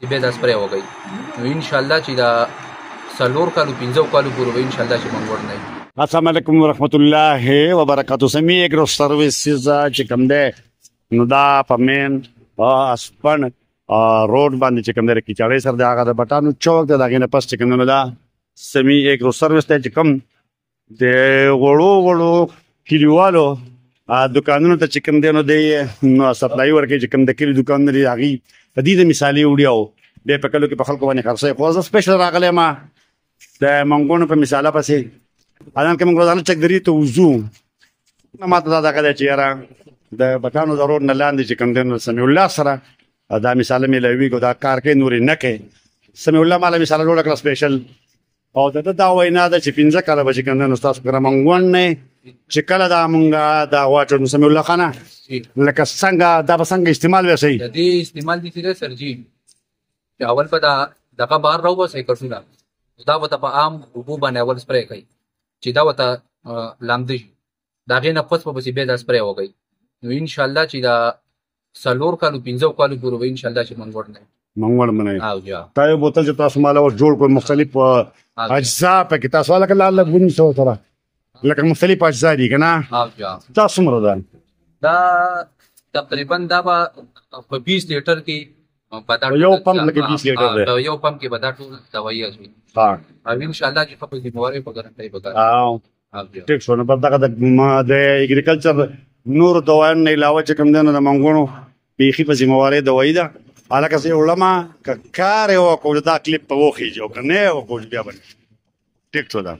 بیا دا سپری وکړئ نو انشاءالله چې دا 4 کالو 15 کالو پورې به انشاءالله چې موږ ور نه یو. السلام علیکم ورحمۃ اللہ وبرکاتہ. سمی ایگرو سروسز چې کوم دی نو دا په مین اسپن روډ باندې چې کوم دی کیچاړې سره د هغه د بټانو چوک دی د هغې نه پس چې کوم دی نو دا سمی ایگرو سروس دی چې کوم د وړو کلیوالو دکانونو ته چې کوم دی نو دی سپلای ورکوي چې کوم د کلي دوکانونه دي هغې په دې د مثالي وړي او بیا په کلو کې په خلکو باندې خرڅوي. خو زه سپیشل راغلی ما د منګونو په مثاله پسې الان که موږ روزانه چکدرې ته وځو ما ته دا دغه دی چې یاره د بټانو د روډ نه لاندې چې کوم دی نو سمیع الله سره دا مثاله میلاویږي دا کار کوي نورې نه کوي. سمیع الله ماله مثاله جوړه کړه سپیشل او د ده دا وینا ده چې 15 کاله به چې کوم دی نو ستاسو کره منګون نه چې کله دا مونږ دا واچو نو سمیع الله خانه لکه څنګه دا به څنګه استعمال وشي د دې استعمال دي چې سرجي چې اول په دغه بار راوباسئ کټونه دا به په عام اوبو باندې اول سپری کوي چې دا ورته لامده شي د هغې نه پس به پسې بیا دا سپری وکړئ نو انشاءالله چې دا 4 کالو 15 کالو پورې به انشاءالله چې موږ ور نه یو. موږ ور نه یو. دا یو بوتل چې تاسو ماله ور جوړ کړئ مختلف اجزا پکې تاسو لکه لعل ونی سو سره لکه مختلف اجزا دي که نه دا څومره ده؟ دا تقریبا دا به په 20 لیټر کې یو پمپ لکه 20 لیټر دی یو پمپ کې به دا ټول دوایي اچوي او انشاءالله چې خپل ذموارۍ په ګارنټۍ به کوي. ټیک شو. نو پر دغه د اګریکلچر نورو دوایانو نه علاوه چې کوم دی نو د منګونو بیخي په ذموارۍ دوایي ده هلکه زه یې وړمه که کار یې وکړو دا کلیپ به وخیږي او که نه یې وکړو بیا به ټیک شو. ده